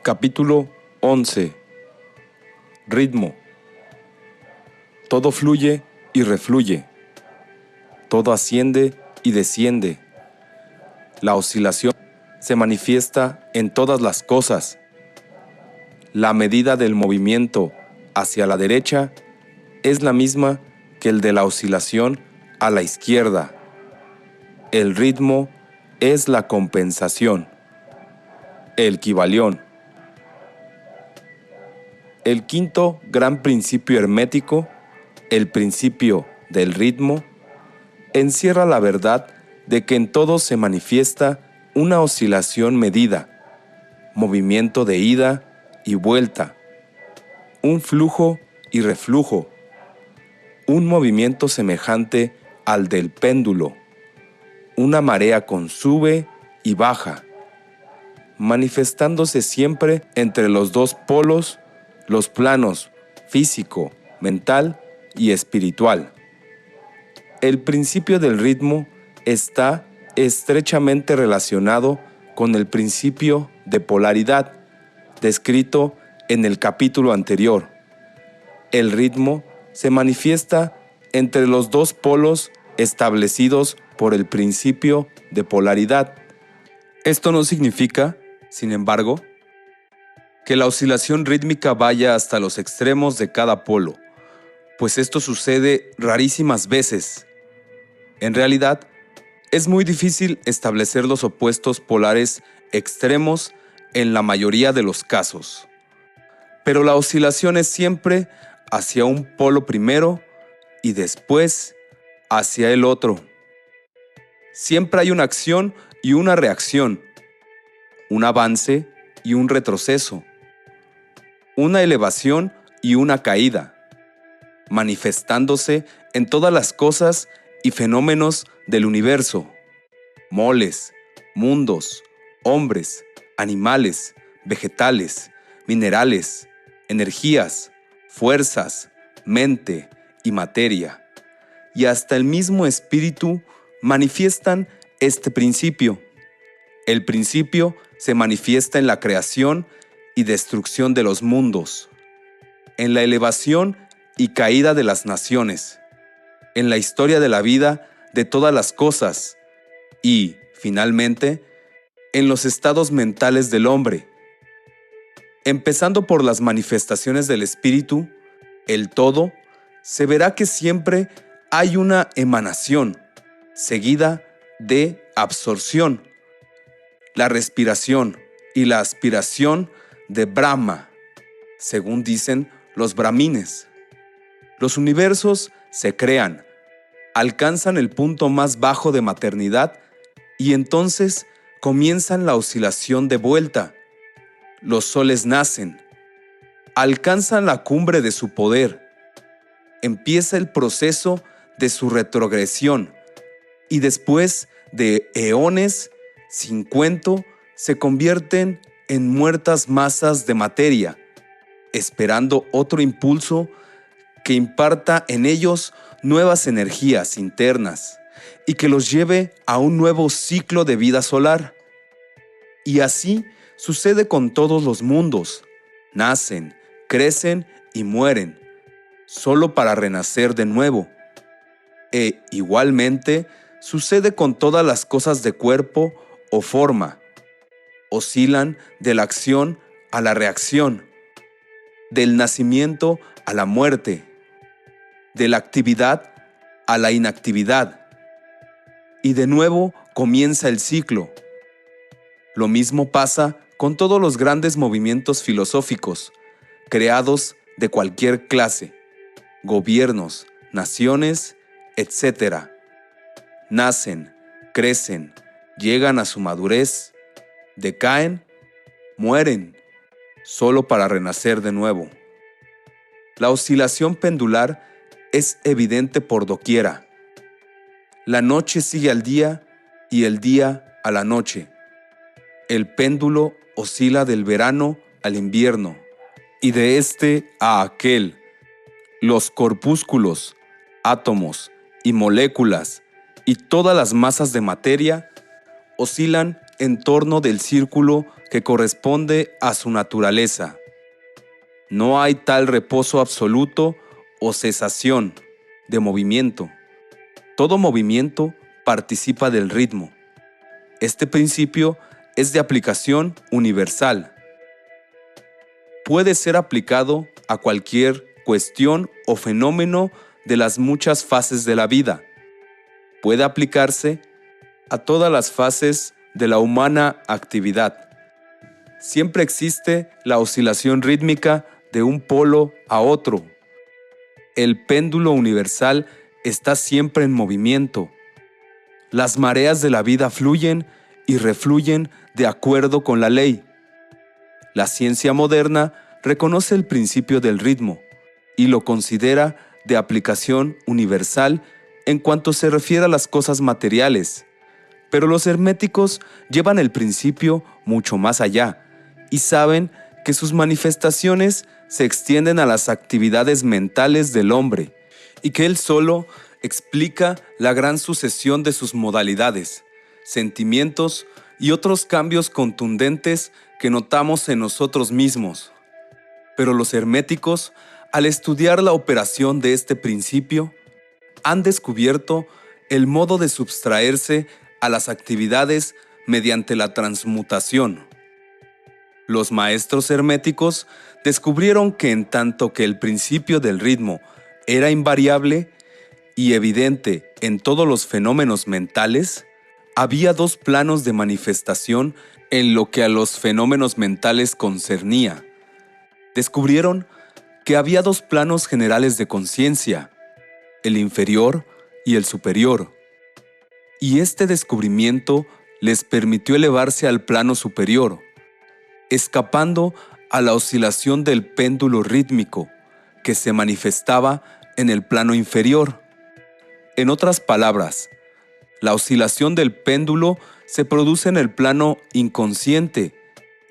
Capítulo 11. Ritmo. Todo fluye y refluye. Todo asciende y desciende. La oscilación se manifiesta en todas las cosas. La medida del movimiento hacia la derecha es la misma que el de la oscilación a la izquierda. El ritmo es la compensación. El Kybalión. El quinto gran principio hermético, el principio del ritmo, encierra la verdad de que en todo se manifiesta una oscilación medida, movimiento de ida y vuelta, un flujo y reflujo, un movimiento semejante al del péndulo, una marea con sube y baja, manifestándose siempre entre los dos polos, los planos físico, mental y espiritual. El principio del ritmo está estrechamente relacionado con el principio de polaridad, descrito en el capítulo anterior. El ritmo se manifiesta entre los dos polos establecidos por el principio de polaridad. Esto no significa, sin embargo, que la oscilación rítmica vaya hasta los extremos de cada polo, pues esto sucede rarísimas veces. En realidad, es muy difícil establecer los opuestos polares extremos en la mayoría de los casos. Pero la oscilación es siempre hacia un polo primero y después hacia el otro. Siempre hay una acción y una reacción, un avance y un retroceso, una elevación y una caída, manifestándose en todas las cosas y fenómenos del universo, moles, mundos, hombres, animales, vegetales, minerales, energías, fuerzas, mente y materia. Y hasta el mismo espíritu manifiestan este principio. El principio se manifiesta en la creación y destrucción de los mundos, en la elevación y caída de las naciones, en la historia de la vida de todas las cosas y, finalmente, en los estados mentales del hombre. Empezando por las manifestaciones del espíritu, el todo, se verá que siempre hay una emanación, seguida de absorción, la respiración y la aspiración de Brahma, según dicen los brahmines. Los universos se crean, alcanzan el punto más bajo de maternidad y entonces comienzan la oscilación de vuelta. Los soles nacen, alcanzan la cumbre de su poder, empieza el proceso de su retrogresión y después de eones sin cuento se convierten en muertas masas de materia, esperando otro impulso que imparta en ellos nuevas energías internas y que los lleve a un nuevo ciclo de vida solar. Y así sucede con todos los mundos. Nacen, crecen y mueren, solo para renacer de nuevo. E igualmente sucede con todas las cosas de cuerpo o forma. Oscilan de la acción a la reacción, del nacimiento a la muerte, de la actividad a la inactividad. Y de nuevo comienza el ciclo. Lo mismo pasa con todos los grandes movimientos filosóficos, creados de cualquier clase, gobiernos, naciones, etc. Nacen, crecen, llegan a su madurez, decaen, mueren, solo para renacer de nuevo. La oscilación pendular es evidente por doquiera. La noche sigue al día y el día a la noche. El péndulo oscila del verano al invierno y de este a aquel. Los corpúsculos, átomos y moléculas y todas las masas de materia oscilan en torno del círculo que corresponde a su naturaleza. No hay tal reposo absoluto o cesación de movimiento. Todo movimiento participa del ritmo. Este principio es de aplicación universal. Puede ser aplicado a cualquier cuestión o fenómeno de las muchas fases de la vida. Puede aplicarse a todas las fases de la humana actividad. Siempre existe la oscilación rítmica de un polo a otro. El péndulo universal está siempre en movimiento. Las mareas de la vida fluyen y refluyen de acuerdo con la ley. La ciencia moderna reconoce el principio del ritmo y lo considera de aplicación universal en cuanto se refiere a las cosas materiales. Pero los herméticos llevan el principio mucho más allá y saben que sus manifestaciones se extienden a las actividades mentales del hombre y que él solo explica la gran sucesión de sus modalidades, sentimientos y otros cambios contundentes que notamos en nosotros mismos. Pero los herméticos, al estudiar la operación de este principio, han descubierto el modo de subtraerse a las actividades mediante la transmutación. Los maestros herméticos descubrieron que en tanto que el principio del ritmo era invariable y evidente en todos los fenómenos mentales, había dos planos de manifestación en lo que a los fenómenos mentales concernía. Descubrieron que había dos planos generales de conciencia, el inferior y el superior. Y este descubrimiento les permitió elevarse al plano superior, escapando a la oscilación del péndulo rítmico que se manifestaba en el plano inferior. En otras palabras, la oscilación del péndulo se produce en el plano inconsciente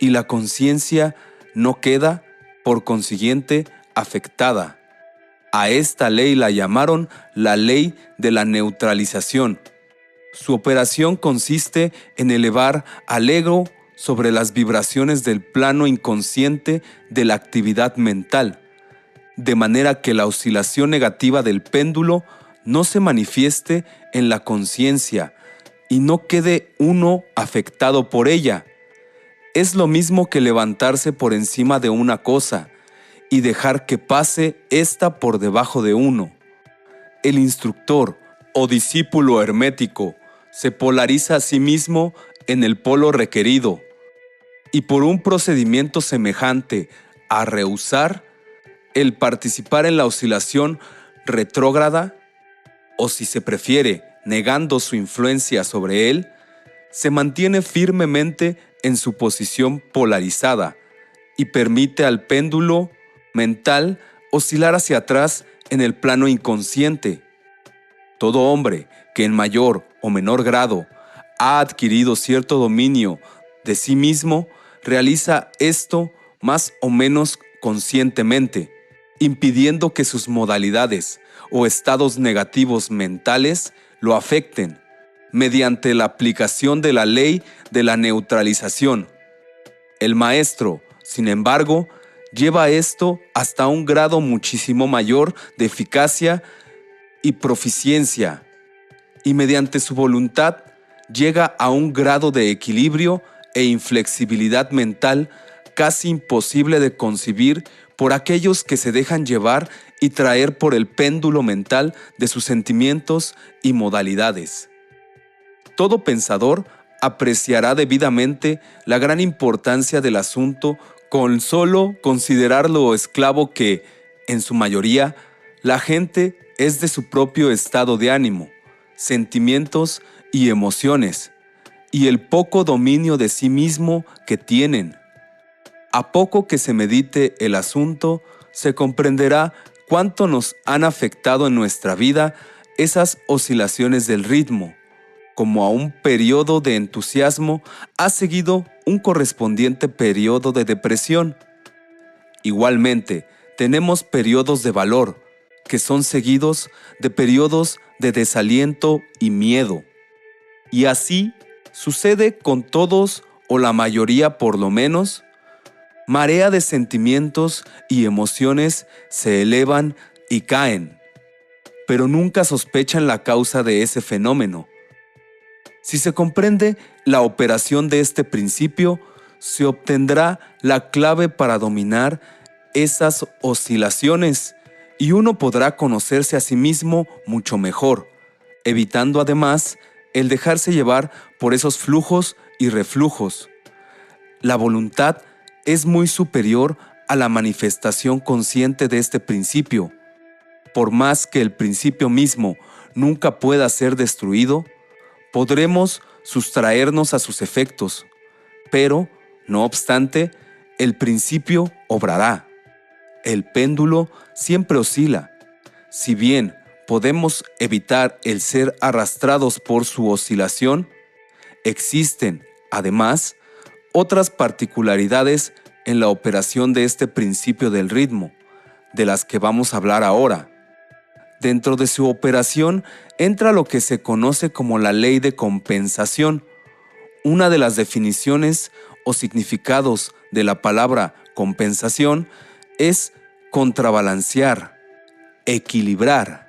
y la conciencia no queda, por consiguiente, afectada. A esta ley la llamaron la ley de la neutralización. Su operación consiste en elevar al ego sobre las vibraciones del plano inconsciente de la actividad mental, de manera que la oscilación negativa del péndulo no se manifieste en la conciencia y no quede uno afectado por ella. Es lo mismo que levantarse por encima de una cosa y dejar que pase ésta por debajo de uno. El instructor o discípulo hermético se polariza a sí mismo en el polo requerido y por un procedimiento semejante a rehusar el participar en la oscilación retrógrada, o si se prefiere, negando su influencia sobre él, se mantiene firmemente en su posición polarizada y permite al péndulo mental oscilar hacia atrás en el plano inconsciente. Todo hombre que en mayor o menor grado ha adquirido cierto dominio de sí mismo realiza esto más o menos conscientemente, impidiendo que sus modalidades o estados negativos mentales lo afecten mediante la aplicación de la ley de la neutralización. El maestro, sin embargo, lleva esto hasta un grado muchísimo mayor de eficacia y proficiencia, y mediante su voluntad llega a un grado de equilibrio e inflexibilidad mental casi imposible de concebir por aquellos que se dejan llevar y traer por el péndulo mental de sus sentimientos y modalidades. Todo pensador apreciará debidamente la gran importancia del asunto con solo considerar lo esclavo que, en su mayoría, la gente es de su propio estado de ánimo, sentimientos y emociones, y el poco dominio de sí mismo que tienen. A poco que se medite el asunto, se comprenderá cuánto nos han afectado en nuestra vida esas oscilaciones del ritmo. Como a un periodo de entusiasmo ha seguido un correspondiente periodo de depresión. Igualmente, tenemos periodos de valor, que son seguidos de periodos de desaliento y miedo. Y así sucede con todos o la mayoría por lo menos, marea de sentimientos y emociones se elevan y caen, pero nunca sospechan la causa de ese fenómeno. Si se comprende la operación de este principio, se obtendrá la clave para dominar esas oscilaciones y uno podrá conocerse a sí mismo mucho mejor, evitando además el dejarse llevar por esos flujos y reflujos. La voluntad es muy superior a la manifestación consciente de este principio. Por más que el principio mismo nunca pueda ser destruido, podremos sustraernos a sus efectos, pero, no obstante, el principio obrará. El péndulo siempre oscila. Si bien podemos evitar el ser arrastrados por su oscilación, existen, además, otras particularidades en la operación de este principio del ritmo, de las que vamos a hablar ahora. Dentro de su operación entra lo que se conoce como la ley de compensación. Una de las definiciones o significados de la palabra compensación es contrabalancear, equilibrar.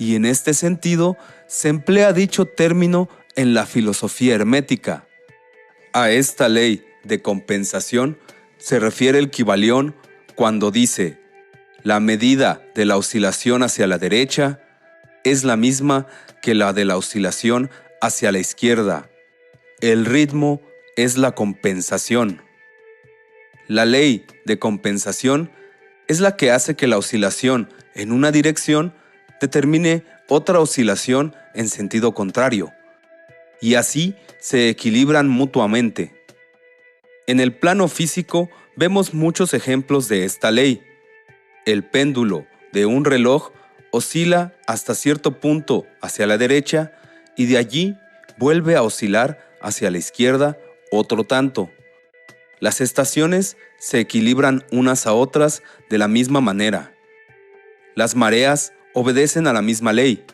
Y en este sentido se emplea dicho término en la filosofía hermética. A esta ley de compensación se refiere el Kybalión cuando dice: la medida de la oscilación hacia la derecha es la misma que la de la oscilación hacia la izquierda. El ritmo es la compensación. La ley de compensación es la que hace que la oscilación en una dirección determine otra oscilación en sentido contrario, y así se equilibran mutuamente. En el plano físico vemos muchos ejemplos de esta ley. El péndulo de un reloj oscila hasta cierto punto hacia la derecha y de allí vuelve a oscilar hacia la izquierda otro tanto. Las estaciones se equilibran unas a otras de la misma manera. Las mareas obedecen a la misma ley,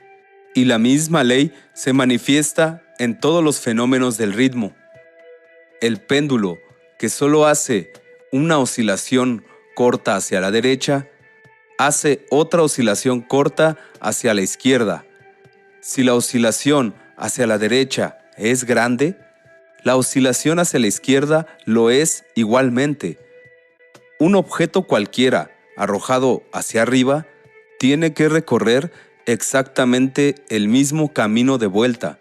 y la misma ley se manifiesta en todos los fenómenos del ritmo. El péndulo, que solo hace una oscilación corta hacia la derecha, hace otra oscilación corta hacia la izquierda. Si la oscilación hacia la derecha es grande, la oscilación hacia la izquierda lo es igualmente. Un objeto cualquiera arrojado hacia arriba tiene que recorrer exactamente el mismo camino de vuelta.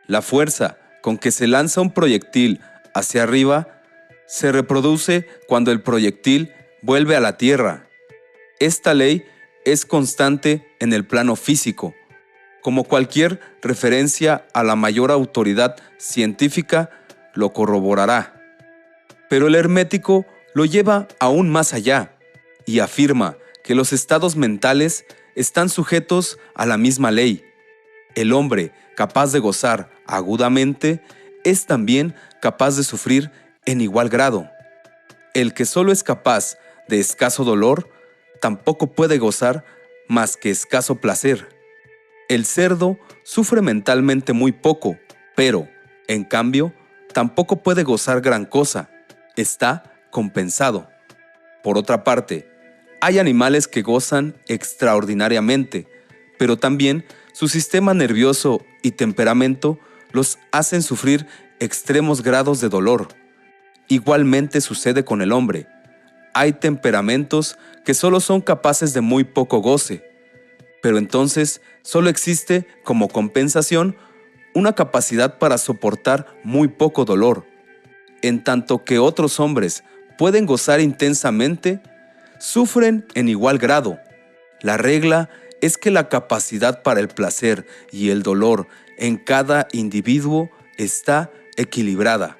La fuerza con que se lanza un proyectil hacia arriba se reproduce cuando el proyectil vuelve a la tierra. Esta ley es constante en el plano físico. Como cualquier referencia a la mayor autoridad científica lo corroborará. Pero el hermético lo lleva aún más allá y afirma que los estados mentales están sujetos a la misma ley. El hombre capaz de gozar agudamente es también capaz de sufrir en igual grado. El que solo es capaz de escaso dolor tampoco puede gozar más que escaso placer. El cerdo sufre mentalmente muy poco, pero, en cambio, tampoco puede gozar gran cosa. Está compensado. Por otra parte, hay animales que gozan extraordinariamente, pero también su sistema nervioso y temperamento los hacen sufrir extremos grados de dolor. Igualmente sucede con el hombre. Hay temperamentos que solo son capaces de muy poco goce, pero entonces solo existe como compensación una capacidad para soportar muy poco dolor. En tanto que otros hombres pueden gozar intensamente, sufren en igual grado. La regla es que la capacidad para el placer y el dolor en cada individuo está equilibrada.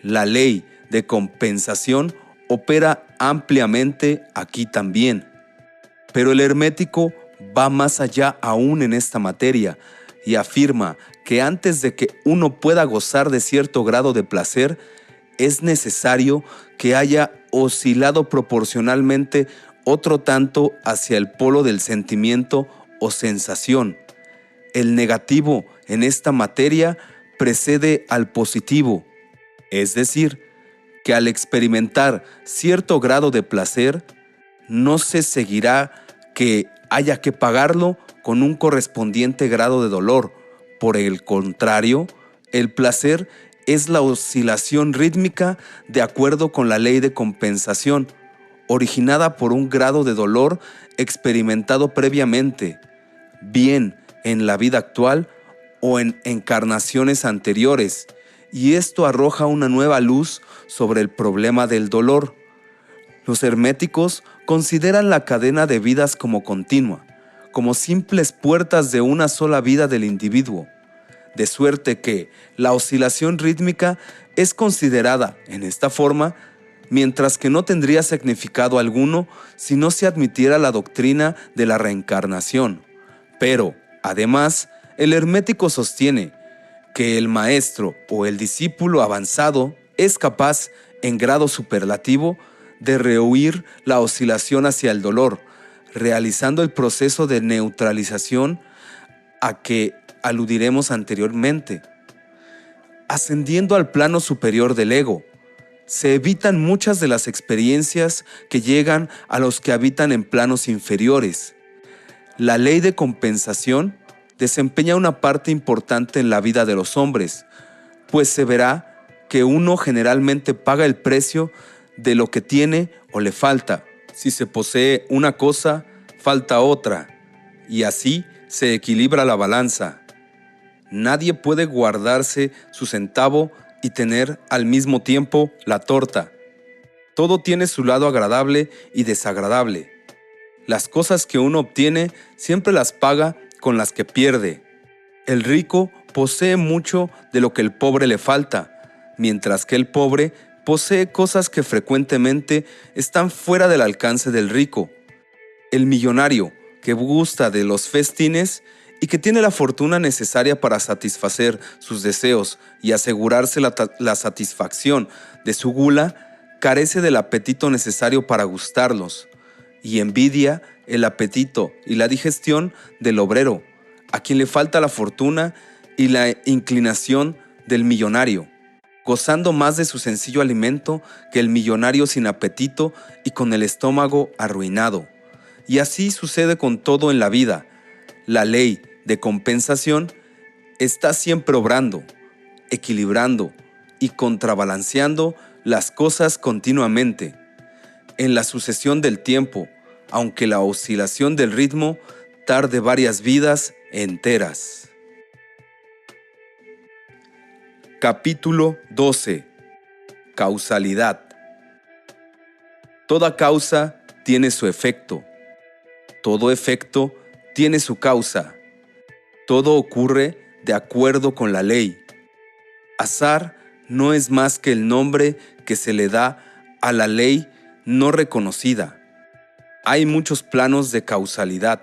La ley de compensación opera ampliamente aquí también. Pero el hermético va más allá aún en esta materia y afirma que antes de que uno pueda gozar de cierto grado de placer, es necesario que haya oscilado proporcionalmente otro tanto hacia el polo del sentimiento o sensación. El negativo en esta materia precede al positivo, es decir, que al experimentar cierto grado de placer, no se seguirá que haya que pagarlo con un correspondiente grado de dolor. Por el contrario, el placer es la oscilación rítmica de acuerdo con la ley de compensación, originada por un grado de dolor experimentado previamente, bien en la vida actual o en encarnaciones anteriores, y esto arroja una nueva luz sobre el problema del dolor. Los herméticos consideran la cadena de vidas como continua, como simples puertas de una sola vida del individuo, de suerte que la oscilación rítmica es considerada en esta forma, mientras que no tendría significado alguno si no se admitiera la doctrina de la reencarnación. Pero, además, el hermético sostiene que el maestro o el discípulo avanzado es capaz, en grado superlativo, de rehuir la oscilación hacia el dolor, realizando el proceso de neutralización a que aludiremos anteriormente. Ascendiendo al plano superior del ego, se evitan muchas de las experiencias que llegan a los que habitan en planos inferiores. La ley de compensación desempeña una parte importante en la vida de los hombres, pues se verá que uno generalmente paga el precio de lo que tiene o le falta. Si se posee una cosa, falta otra, y así se equilibra la balanza. Nadie puede guardarse su centavo y tener al mismo tiempo la torta. Todo tiene su lado agradable y desagradable. Las cosas que uno obtiene siempre las paga con las que pierde. El rico posee mucho de lo que el pobre le falta, mientras que el pobre posee cosas que frecuentemente están fuera del alcance del rico. El millonario, que gusta de los festines y que tiene la fortuna necesaria para satisfacer sus deseos y asegurarse la satisfacción de su gula, carece del apetito necesario para gustarlos, y envidia el apetito y la digestión del obrero, a quien le falta la fortuna y la inclinación del millonario, gozando más de su sencillo alimento que el millonario sin apetito y con el estómago arruinado. Y así sucede con todo en la vida. La ley de compensación está siempre obrando, equilibrando y contrabalanceando las cosas continuamente. En la sucesión del tiempo, aunque la oscilación del ritmo tarde varias vidas enteras. Capítulo 12. Causalidad. Toda causa tiene su efecto. Todo efecto tiene su causa. Todo ocurre de acuerdo con la ley. Azar no es más que el nombre que se le da a la ley no reconocida. Hay muchos planos de causalidad,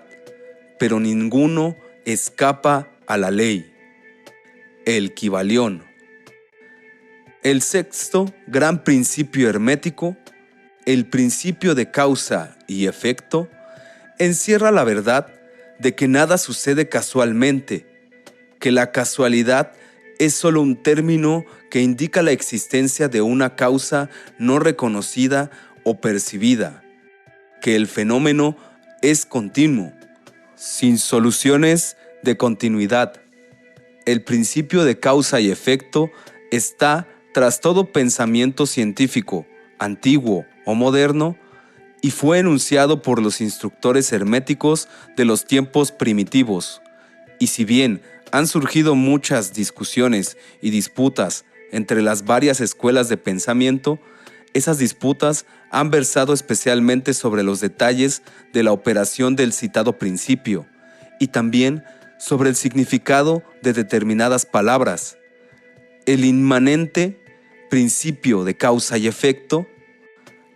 pero ninguno escapa a la ley. El Kybalión. El sexto gran principio hermético, el principio de causa y efecto, encierra la verdad de que nada sucede casualmente, que la casualidad es solo un término que indica la existencia de una causa no reconocida o percibida, que el fenómeno es continuo, sin soluciones de continuidad. El principio de causa y efecto está tras todo pensamiento científico, antiguo o moderno, y fue enunciado por los instructores herméticos de los tiempos primitivos. Y si bien han surgido muchas discusiones y disputas entre las varias escuelas de pensamiento, esas disputas han versado especialmente sobre los detalles de la operación del citado principio y también sobre el significado de determinadas palabras. El inmanente principio de causa y efecto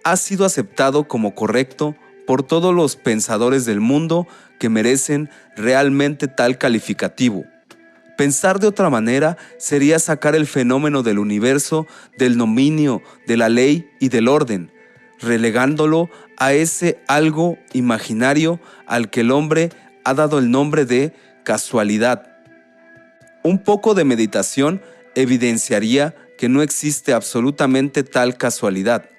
ha sido aceptado como correcto por todos los pensadores del mundo que merecen realmente tal calificativo. Pensar de otra manera sería sacar el fenómeno del universo del dominio de la ley y del orden, relegándolo a ese algo imaginario al que el hombre ha dado el nombre de casualidad. Un poco de meditación evidenciaría que no existe absolutamente tal casualidad.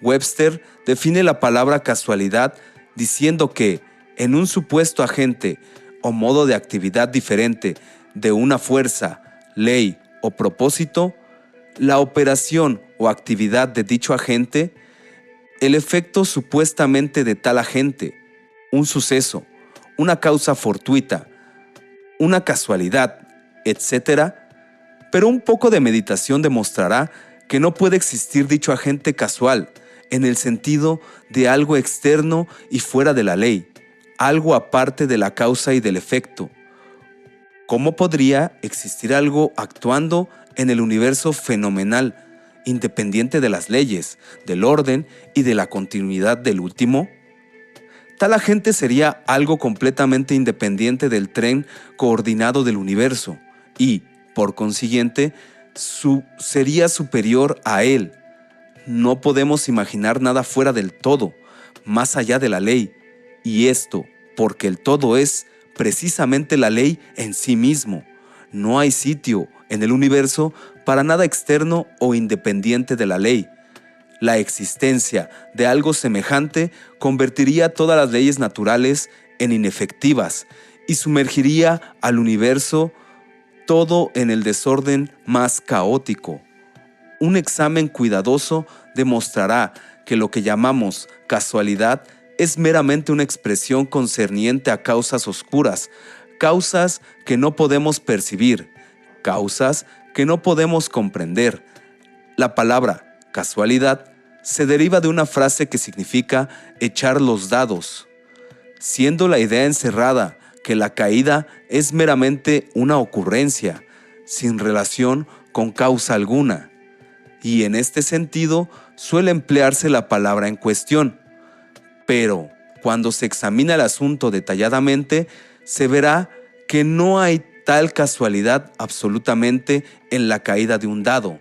Webster define la palabra casualidad diciendo que, en un supuesto agente o modo de actividad diferente de una fuerza, ley o propósito, la operación o actividad de dicho agente, el efecto supuestamente de tal agente, un suceso, una causa fortuita, una casualidad, etcétera, pero un poco de meditación demostrará que no puede existir dicho agente casual en el sentido de algo externo y fuera de la ley, algo aparte de la causa y del efecto. ¿Cómo podría existir algo actuando en el universo fenomenal, independiente de las leyes, del orden y de la continuidad del último? Tal agente sería algo completamente independiente del tren coordinado del universo y, por consiguiente, sería superior a él. No podemos imaginar nada fuera del todo, más allá de la ley, y esto porque el todo es precisamente la ley en sí mismo. No hay sitio en el universo para nada externo o independiente de la ley. La existencia de algo semejante convertiría todas las leyes naturales en inefectivas y sumergiría al universo todo en el desorden más caótico. Un examen cuidadoso demostrará que lo que llamamos casualidad es meramente una expresión concerniente a causas oscuras, causas que no podemos percibir, causas que no podemos comprender. La palabra casualidad se deriva de una frase que significa echar los dados, siendo la idea encerrada que la caída es meramente una ocurrencia, sin relación con causa alguna. Y en este sentido suele emplearse la palabra en cuestión. Pero cuando se examina el asunto detalladamente, se verá que no hay tal casualidad absolutamente en la caída de un dado.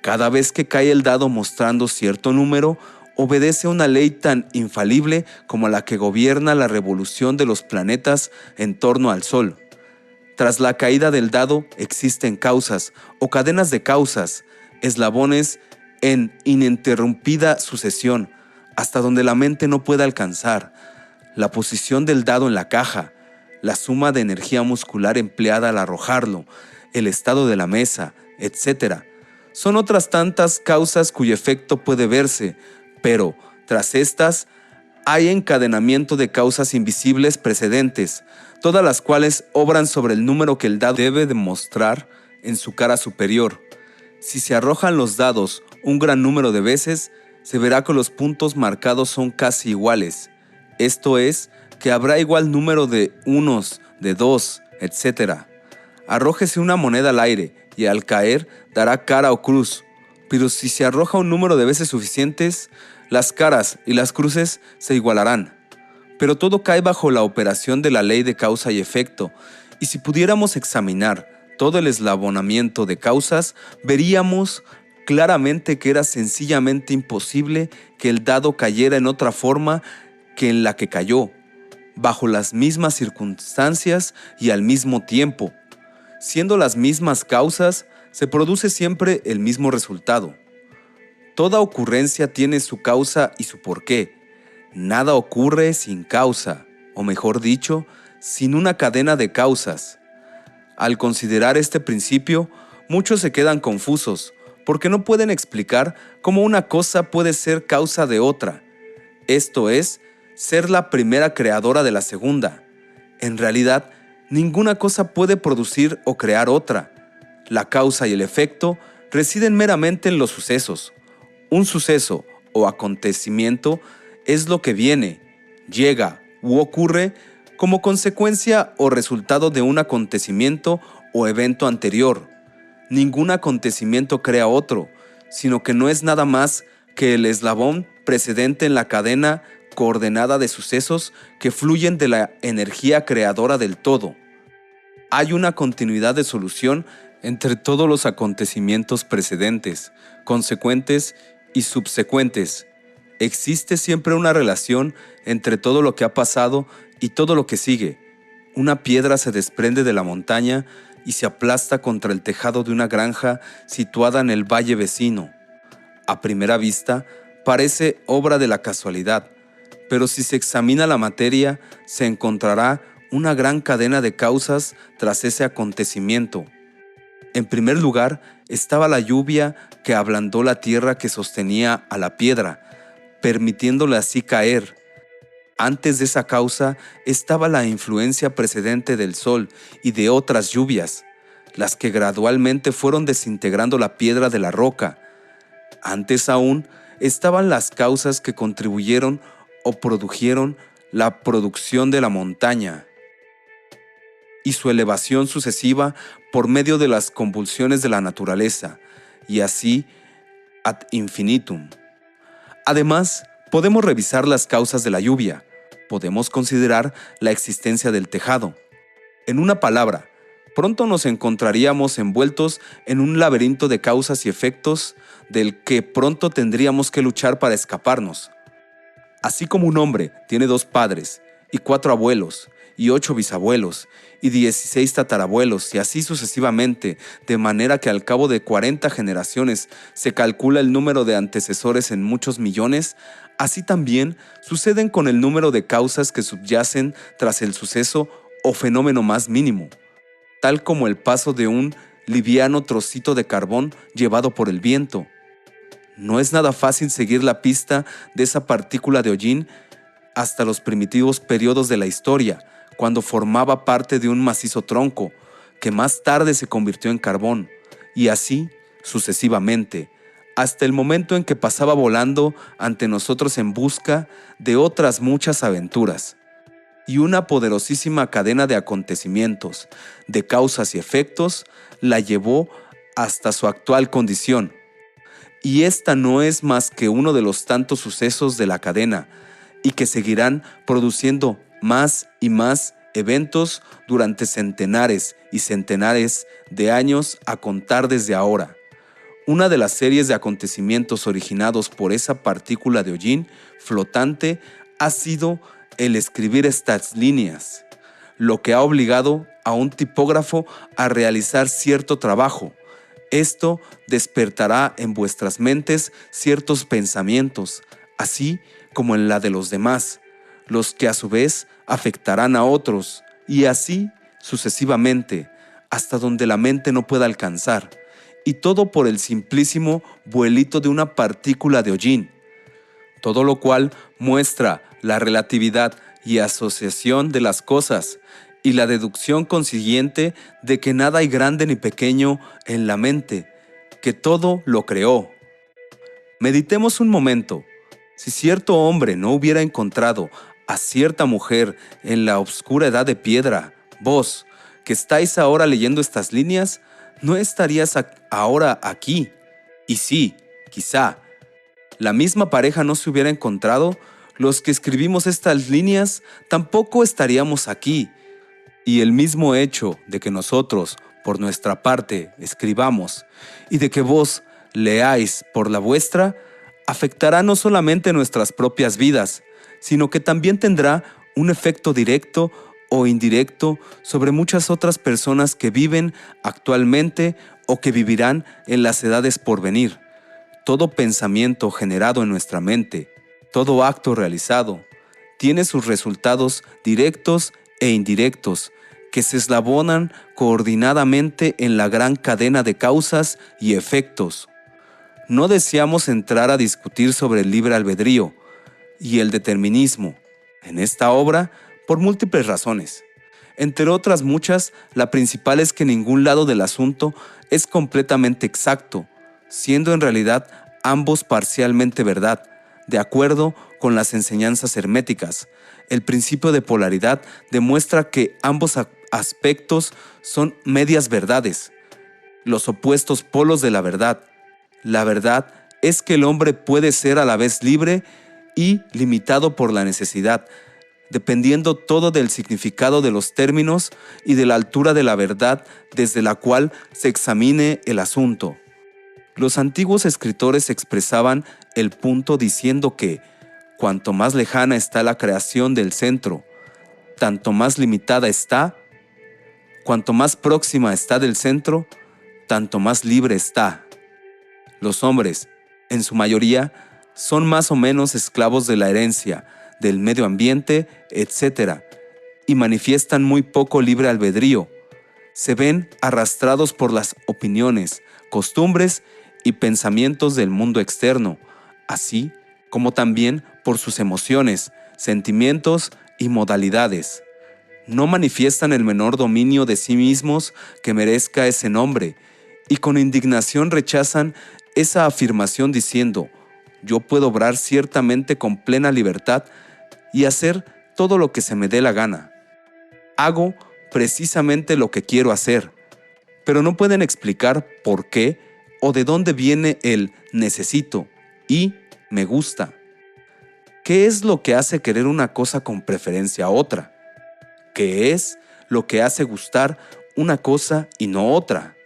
Cada vez que cae el dado mostrando cierto número, obedece a una ley tan infalible como la que gobierna la revolución de los planetas en torno al Sol. Tras la caída del dado existen causas o cadenas de causas, eslabones en ininterrumpida sucesión, hasta donde la mente no puede alcanzar. La posición del dado en la caja, la suma de energía muscular empleada al arrojarlo, el estado de la mesa, etc. Son otras tantas causas cuyo efecto puede verse, pero, tras estas, hay encadenamiento de causas invisibles precedentes, todas las cuales obran sobre el número que el dado debe demostrar en su cara superior. Si se arrojan los dados un gran número de veces, se verá que los puntos marcados son casi iguales. Esto es, que habrá igual número de unos, de dos, etc. Arrójese una moneda al aire y al caer dará cara o cruz, pero si se arroja un número de veces suficientes, las caras y las cruces se igualarán. Pero todo cae bajo la operación de la ley de causa y efecto, y si pudiéramos examinar todo el eslabonamiento de causas, veríamos claramente que era sencillamente imposible que el dado cayera en otra forma que en la que cayó, bajo las mismas circunstancias y al mismo tiempo. Siendo las mismas causas, se produce siempre el mismo resultado. Toda ocurrencia tiene su causa y su porqué. Nada ocurre sin causa, o mejor dicho, sin una cadena de causas. Al considerar este principio, muchos se quedan confusos, porque no pueden explicar cómo una cosa puede ser causa de otra. Esto es, ser la primera creadora de la segunda. En realidad, ninguna cosa puede producir o crear otra. La causa y el efecto residen meramente en los sucesos. Un suceso o acontecimiento es lo que viene, llega u ocurre como consecuencia o resultado de un acontecimiento o evento anterior. Ningún acontecimiento crea otro, sino que no es nada más que el eslabón precedente en la cadena coordenada de sucesos que fluyen de la energía creadora del todo. Hay una continuidad de solución entre todos los acontecimientos precedentes, consecuentes y subsecuentes. Existe siempre una relación entre todo lo que ha pasado y todo lo que sigue. Una piedra se desprende de la montaña y se aplasta contra el tejado de una granja situada en el valle vecino. A primera vista, parece obra de la casualidad, pero si se examina la materia, se encontrará una gran cadena de causas tras ese acontecimiento. En primer lugar, estaba la lluvia que ablandó la tierra que sostenía a la piedra, permitiéndole así caer. Antes de esa causa estaba la influencia precedente del sol y de otras lluvias, las que gradualmente fueron desintegrando la piedra de la roca. Antes aún estaban las causas que contribuyeron o produjeron la producción de la montaña y su elevación sucesiva por medio de las convulsiones de la naturaleza, y así ad infinitum. Además, podemos revisar las causas de la lluvia, podemos considerar la existencia del tejado. En una palabra, pronto nos encontraríamos envueltos en un laberinto de causas y efectos del que pronto tendríamos que luchar para escaparnos. Así como un hombre tiene 2 padres, y 4 abuelos, y 8 bisabuelos, y 16 tatarabuelos, y así sucesivamente, de manera que al cabo de 40 generaciones se calcula el número de antecesores en muchos millones, así también suceden con el número de causas que subyacen tras el suceso o fenómeno más mínimo, tal como el paso de un liviano trocito de carbón llevado por el viento. No es nada fácil seguir la pista de esa partícula de hollín hasta los primitivos periodos de la historia, cuando formaba parte de un macizo tronco, que más tarde se convirtió en carbón, y así sucesivamente, hasta el momento en que pasaba volando ante nosotros en busca de otras muchas aventuras. Y una poderosísima cadena de acontecimientos, de causas y efectos, la llevó hasta su actual condición. Y esta no es más que uno de los tantos sucesos de la cadena, y que seguirán produciendo más y más eventos durante centenares y centenares de años a contar desde ahora. Una de las series de acontecimientos originados por esa partícula de hollín flotante ha sido el escribir estas líneas, lo que ha obligado a un tipógrafo a realizar cierto trabajo. Esto despertará en vuestras mentes ciertos pensamientos, así como en la de los demás, los que a su vez afectarán a otros, y así sucesivamente, hasta donde la mente no pueda alcanzar, y todo por el simplísimo vuelito de una partícula de hollín. Todo lo cual muestra la relatividad y asociación de las cosas, y la deducción consiguiente de que nada hay grande ni pequeño en la mente, que todo lo creó. Meditemos un momento. Si cierto hombre no hubiera encontrado a cierta mujer en la obscura edad de piedra, vos, que estáis ahora leyendo estas líneas, no estarías ahora aquí. Y sí, quizá, la misma pareja no se hubiera encontrado, los que escribimos estas líneas tampoco estaríamos aquí. Y el mismo hecho de que nosotros, por nuestra parte, escribamos, y de que vos leáis por la vuestra, afectará no solamente nuestras propias vidas, sino que también tendrá un efecto directo o indirecto sobre muchas otras personas que viven actualmente o que vivirán en las edades por venir. Todo pensamiento generado en nuestra mente, todo acto realizado, tiene sus resultados directos e indirectos, que se eslabonan coordinadamente en la gran cadena de causas y efectos. No deseamos entrar a discutir sobre el libre albedrío y el determinismo en esta obra por múltiples razones. Entre otras muchas, la principal es que ningún lado del asunto es completamente exacto, siendo en realidad ambos parcialmente verdad, de acuerdo con las enseñanzas herméticas. El principio de polaridad demuestra que ambos aspectos son medias verdades, los opuestos polos de la verdad. La verdad es que el hombre puede ser a la vez libre y limitado por la necesidad, dependiendo todo del significado de los términos y de la altura de la verdad desde la cual se examine el asunto. Los antiguos escritores expresaban el punto diciendo que, cuanto más lejana está la creación del centro, tanto más limitada está, Cuanto más próxima está del centro, tanto más libre está. Los hombres, en su mayoría, son más o menos esclavos de la herencia, del medio ambiente, etc., y manifiestan muy poco libre albedrío. Se ven arrastrados por las opiniones, costumbres y pensamientos del mundo externo, así como también por sus emociones, sentimientos y modalidades. No manifiestan el menor dominio de sí mismos que merezca ese nombre, y con indignación rechazan esa afirmación diciendo: yo puedo obrar ciertamente con plena libertad y hacer todo lo que se me dé la gana. Hago precisamente lo que quiero hacer, pero no pueden explicar por qué o de dónde viene el necesito y me gusta. ¿Qué es lo que hace querer una cosa con preferencia a otra? ¿Qué es lo que hace gustar una cosa y no otra?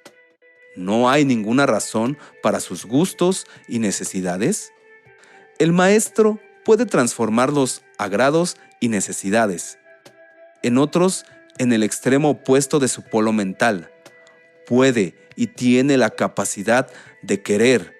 ¿No hay ninguna razón para sus gustos y necesidades? El maestro puede transformar los agrados y necesidades en otros en el extremo opuesto de su polo mental. Puede y tiene la capacidad de querer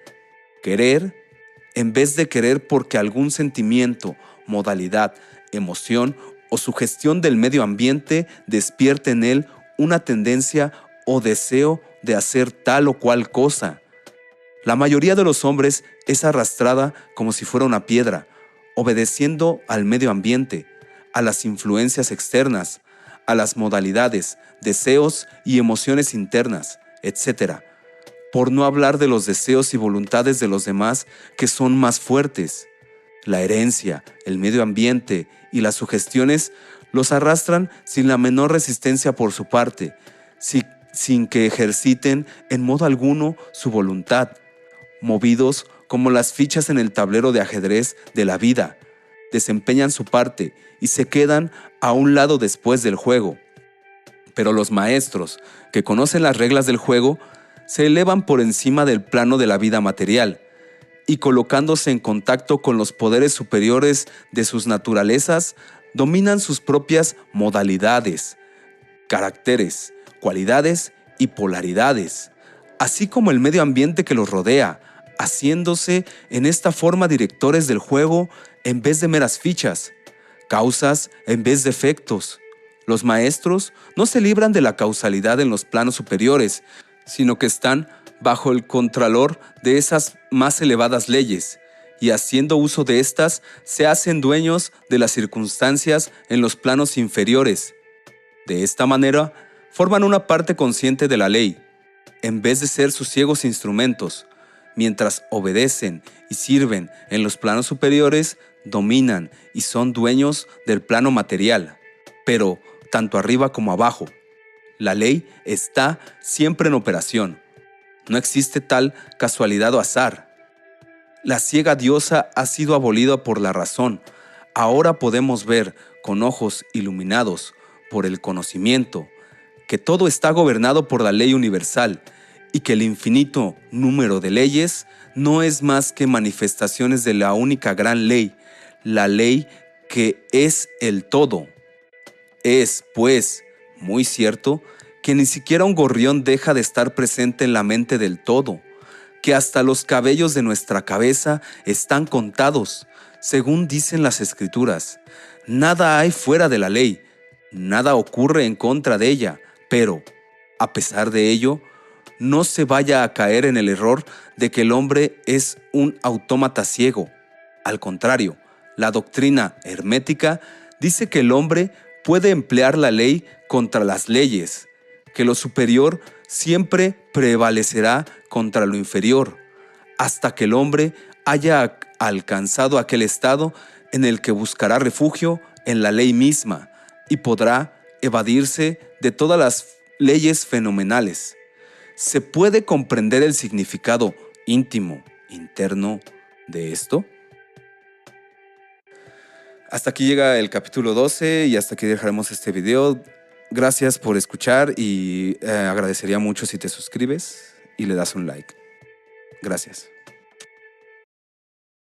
en vez de querer porque algún sentimiento, modalidad, emoción o sugestión del medio ambiente despierte en él una tendencia o deseo de hacer tal o cual cosa. La mayoría de los hombres es arrastrada como si fuera una piedra, obedeciendo al medio ambiente, a las influencias externas, a las modalidades, deseos y emociones internas, etc., por no hablar de los deseos y voluntades de los demás que son más fuertes. La herencia, el medio ambiente y las sugestiones los arrastran sin la menor resistencia por su parte, sin que ejerciten en modo alguno su voluntad, movidos como las fichas en el tablero de ajedrez de la vida. Desempeñan su parte y se quedan a un lado después del juego. Pero los maestros, que conocen las reglas del juego, se elevan por encima del plano de la vida material y, colocándose en contacto con los poderes superiores de sus naturalezas, dominan sus propias modalidades, caracteres, cualidades y polaridades, así como el medio ambiente que los rodea, haciéndose en esta forma directores del juego en vez de meras fichas, causas en vez de efectos. Los maestros no se libran de la causalidad en los planos superiores, sino que están bajo el contralor de esas más elevadas leyes, y haciendo uso de estas, se hacen dueños de las circunstancias en los planos inferiores. De esta manera, forman una parte consciente de la ley, en vez de ser sus ciegos instrumentos. Mientras obedecen y sirven en los planos superiores, dominan y son dueños del plano material, pero tanto arriba como abajo. La ley está siempre en operación. No existe tal casualidad o azar. La ciega diosa ha sido abolida por la razón. Ahora podemos ver con ojos iluminados por el conocimiento que todo está gobernado por la ley universal y que el infinito número de leyes no es más que manifestaciones de la única gran ley, la ley que es el todo. Es, pues, muy cierto que ni siquiera un gorrión deja de estar presente en la mente del todo, que hasta los cabellos de nuestra cabeza están contados, según dicen las Escrituras. Nada hay fuera de la ley, nada ocurre en contra de ella, pero, a pesar de ello, no se vaya a caer en el error de que el hombre es un autómata ciego. Al contrario, la doctrina hermética dice que el hombre puede emplear la ley contra las leyes, que lo superior siempre prevalecerá contra lo inferior, hasta que el hombre haya alcanzado aquel estado en el que buscará refugio en la ley misma y podrá evadirse de todas las leyes fenomenales. ¿Se puede comprender el significado íntimo, interno de esto? Hasta aquí llega el capítulo 12 y hasta aquí dejaremos este video. Gracias por escuchar y agradecería mucho si te suscribes y le das un like. Gracias.